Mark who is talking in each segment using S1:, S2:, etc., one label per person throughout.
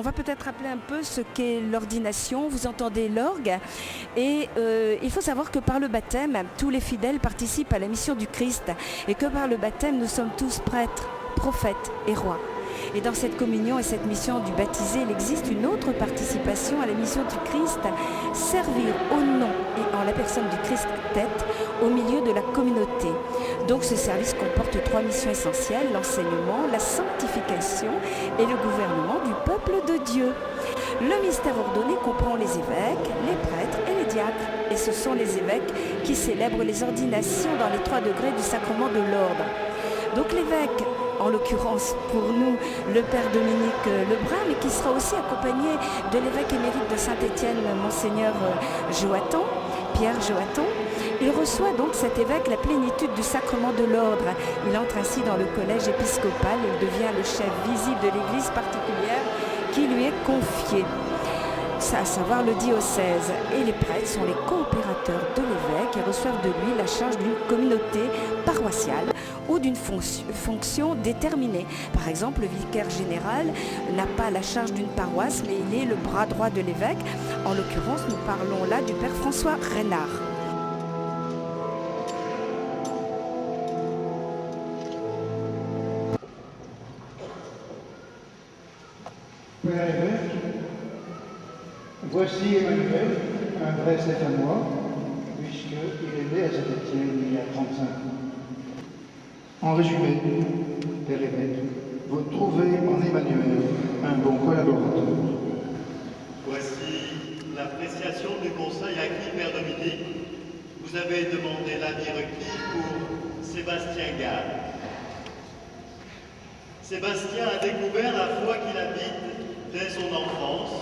S1: on va peut-être rappeler un peu ce qu'est l'ordination. Vous entendez l'orgue et il faut savoir que par le baptême, tous les fidèles participent à la mission du Christ et que par le baptême, nous sommes tous prêtres, prophètes et rois. Et dans cette communion et cette mission du baptisé, il existe une autre participation à la mission du Christ, servir au nom et en la personne du Christ tête au milieu de la communauté. Donc ce service comporte 3 missions essentielles, l'enseignement, la sanctification et le gouvernement du peuple de Dieu. Le mystère ordonné comprend les évêques, les prêtres et les diacres. Et ce sont les évêques qui célèbrent les ordinations dans les 3 degrés du sacrement de l'ordre. Donc l'évêque, en l'occurrence pour nous le père Dominique Lebrun, mais qui sera aussi accompagné de l'évêque émérite de Saint-Étienne, monseigneur Joaton, Pierre Joaton. Il reçoit donc cet évêque la plénitude du sacrement de l'ordre. Il entre ainsi dans le collège épiscopal et devient le chef visible de l'église particulière qui lui est confiée, à savoir le diocèse. Et les prêtres sont les coopérateurs de l'évêque et reçoivent de lui la charge d'une communauté paroissiale ou d'une fonction déterminée. Par exemple, le vicaire général n'a pas la charge d'une paroisse, mais il est le bras droit de l'évêque. En l'occurrence, nous parlons là du père François Reynard.
S2: Père évêque, voici Emmanuel, un vrai c'est à moi, puisqu'il est né à Saint-Étienne il y a 35 ans. En résumé, Père évêque, vous trouvez en Emmanuel un bon collaborateur.
S3: Voici l'appréciation du conseil acquis, Père Dominique. Vous avez demandé l'avis requis pour Sébastien Gall. Sébastien a découvert la foi qu'il habite dès son enfance,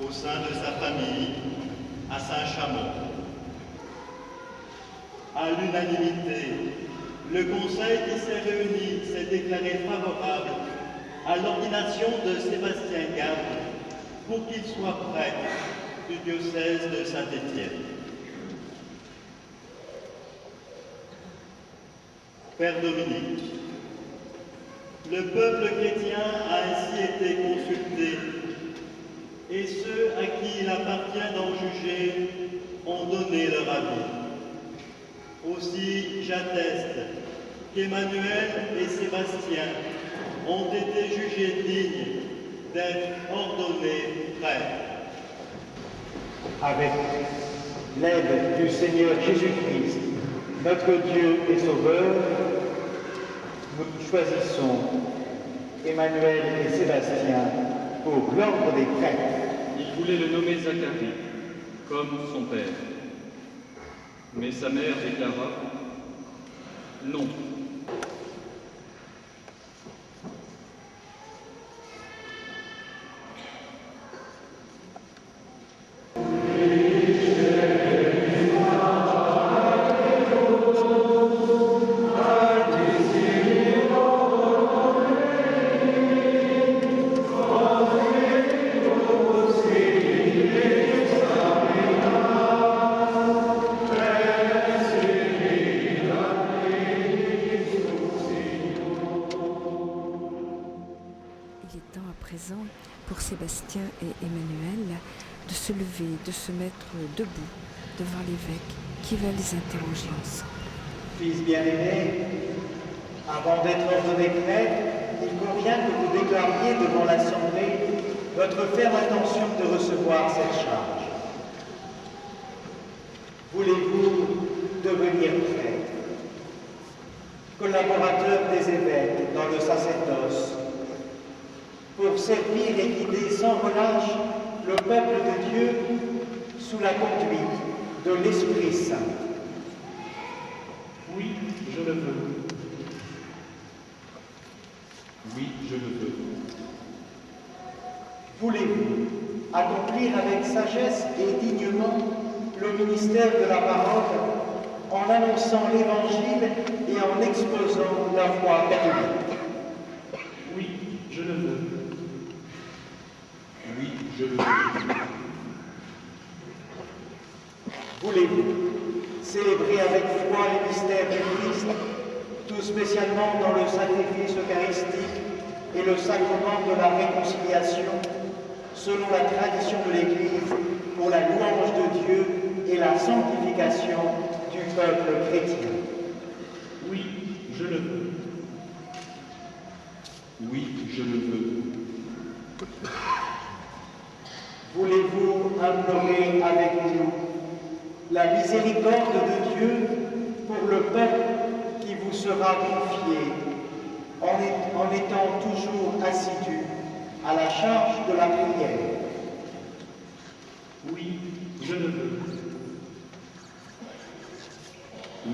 S3: au sein de sa famille, à Saint-Chamond. À l'unanimité, le conseil qui s'est réuni s'est déclaré favorable à l'ordination de Sébastien Gall pour qu'il soit prêtre du diocèse de Saint-Étienne. Père Dominique, le peuple chrétien a ainsi été consulté et ceux à qui il appartient d'en juger ont donné leur avis. Aussi, j'atteste qu'Emmanuel et Sébastien ont été jugés dignes d'être ordonnés prêtres.
S4: Avec l'aide du Seigneur Jésus-Christ, notre Dieu et Sauveur, nous choisissons Emmanuel et Sébastien pour l'ordre des prêtres.
S5: Il voulait le nommer Zacharie, comme son père. Mais sa mère déclara « Non ».
S1: Pour Sébastien et Emmanuel de se lever, de se mettre debout devant l'évêque qui va les interroger ensemble.
S4: Fils bien-aimé, avant d'être ordonné prêtre, il convient que vous déclariez devant l'Assemblée votre ferme intention de recevoir cette charge. Voulez-vous devenir prêtre, collaborateur des évêques dans le sacerdoce, pour servir et guider sans relâche le peuple de Dieu sous la conduite de l'Esprit Saint?
S5: Oui, je le veux. Oui, je le veux.
S4: Voulez-vous accomplir avec sagesse et dignement le ministère de la parole en annonçant l'Évangile et en exposant la foi catholique?
S5: Oui, je le veux. Oui, je le veux.
S4: Voulez-vous célébrer avec foi les mystères du Christ, tout spécialement dans le sacrifice eucharistique, et le sacrement de la réconciliation selon la tradition de l'Église pour la louange de Dieu et la sanctification du peuple chrétien.
S5: Oui, je le veux. Oui, je le veux.
S4: Voulez-vous implorer avec nous la miséricorde de Dieu pour le peuple qui vous sera confié en étant toujours assidu à la charge de la prière?
S5: Oui, je le veux.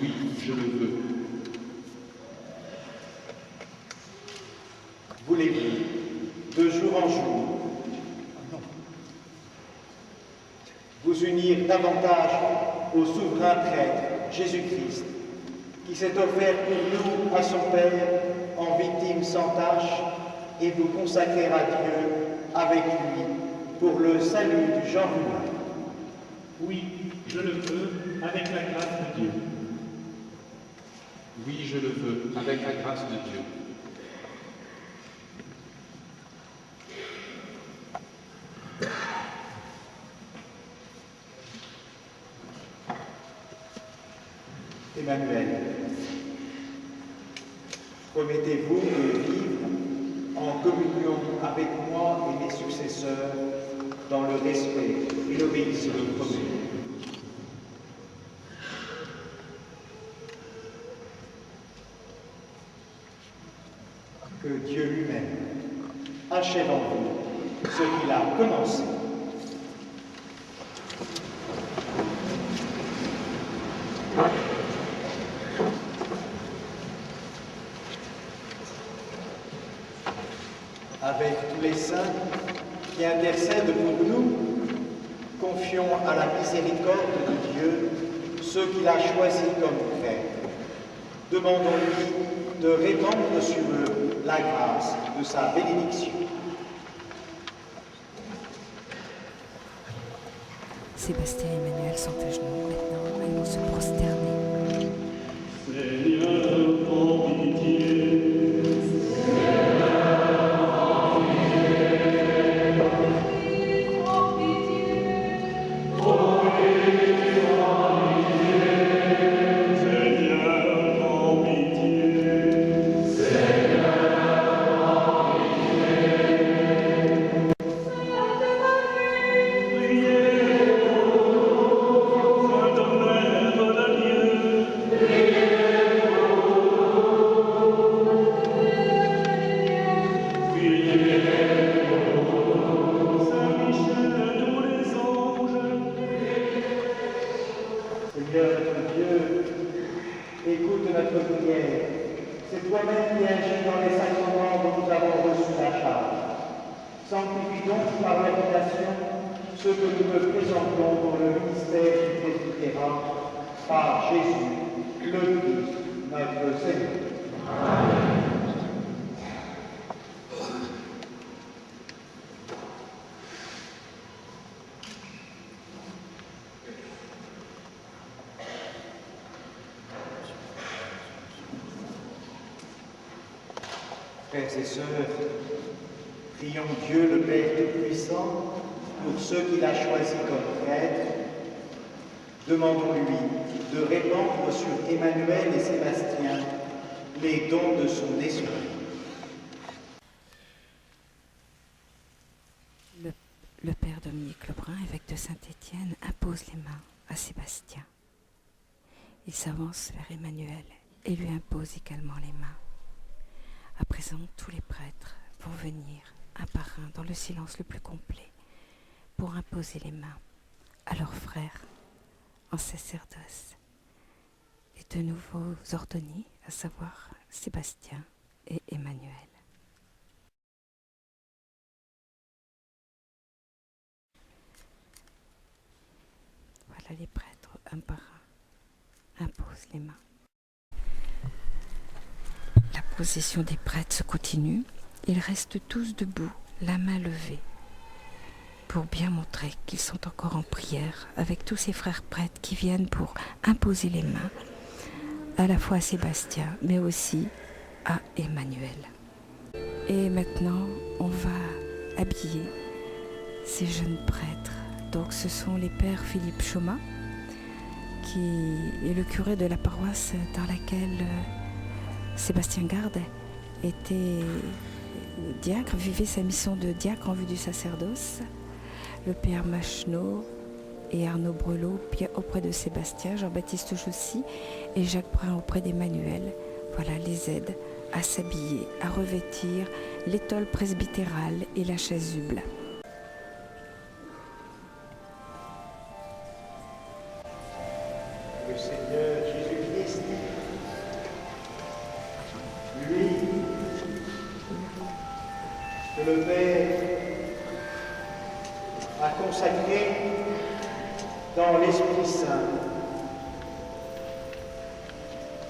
S5: Oui, je le veux.
S4: Voulez-vous, de jour en jour, vous unir davantage au souverain prêtre Jésus-Christ, qui s'est offert pour nous à son Père en victime sans tache, et vous consacrer à Dieu avec lui pour le salut du genre humain?
S5: Oui, je le veux avec la grâce de Dieu. Oui, je le veux avec la grâce de Dieu.
S4: Emmanuel, promettez-vous de vivre en communion avec moi et mes successeurs dans le respect et l'obéissance? Que Dieu lui-même achève en vous ce qu'il a commencé. Avec tous les saints qui intercèdent pour nous, confions à la miséricorde de Dieu ceux qu'il a choisis comme prêtres. Demandons-lui de répandre sur eux la grâce de sa bénédiction.
S1: Sébastien et Emmanuel sont à genoux maintenant et vont se prosterner.
S5: Seigneur, prends pitié.
S4: Seigneur notre Dieu, écoute notre prière. C'est toi-même qui agis dans les sacrements dont nous avons reçu la charge. Sanctifie donc par l'ordination ce que nous te présentons pour le ministère du presbytérat par Jésus, le Christ, notre Seigneur. Amen. Frères et sœurs, prions Dieu le Père Tout-Puissant pour ceux qu'il a choisis comme prêtres. Demandons-lui de répandre sur Emmanuel et Sébastien les dons de son esprit.
S1: Le père Dominique Lebrun, évêque de Saint-Étienne, impose les mains à Sébastien. Il s'avance vers Emmanuel et lui impose également les mains. À présent, tous les prêtres vont venir, un par un, dans le silence le plus complet, pour imposer les mains à leurs frères en sacerdoce, les deux nouveaux ordonniers, à savoir Sébastien et Emmanuel. Voilà, les prêtres, un par un, imposent les mains. La procession des prêtres se continue. Ils restent tous debout, la main levée, pour bien montrer qu'ils sont encore en prière avec tous ces frères prêtres qui viennent pour imposer les mains à la fois à Sébastien, mais aussi à Emmanuel. Et maintenant, on va habiller ces jeunes prêtres. Donc ce sont les pères Philippe Chaumin, qui est le curé de la paroisse dans laquelle Sébastien Garde était diacre, vivait sa mission de diacre en vue du sacerdoce. Le père Macheneau et Arnaud Brelot auprès de Sébastien, Jean-Baptiste Joussy et Jacques Brun auprès d'Emmanuel. Voilà, les aident à s'habiller, à revêtir l'étole presbytérale et la chasuble.
S4: Le Seigneur Jésus-Christ, lui, que le Père a consacré dans l'Esprit Saint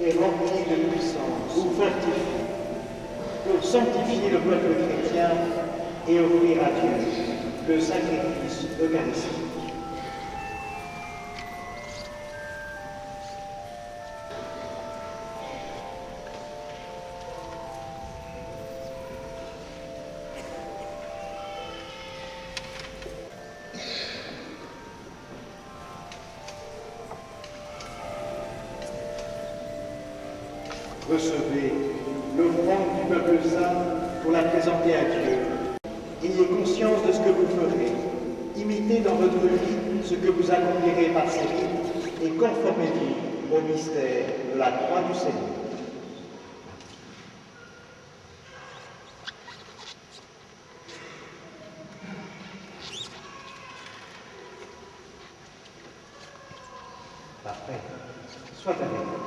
S4: et rempli de puissance, ou fortifie, pour sanctifier le peuple chrétien et offrir à Dieu le sacrifice eucharistique. Recevez l'offrande du peuple saint pour la présenter à Dieu. Ayez conscience de ce que vous ferez. Imitez dans votre vie ce que vous accomplirez par ces rites et conformez-vous au mystère de la croix du Seigneur. Parfait. Soit avec vous.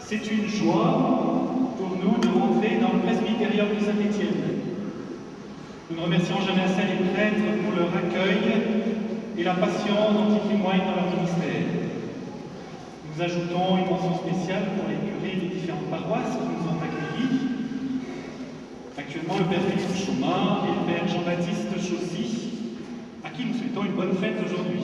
S5: C'est une joie pour nous de rentrer dans le presbytérium de Saint-Étienne. Nous ne remercions jamais assez les prêtres pour leur accueil et la passion dont ils témoignent dans leur ministère. Nous ajoutons une mention spéciale pour les curés des différentes paroisses qui nous ont accueillis. Actuellement, le père Philippe Chaumin et le père Jean-Baptiste Chaussy, à qui nous souhaitons une bonne fête aujourd'hui.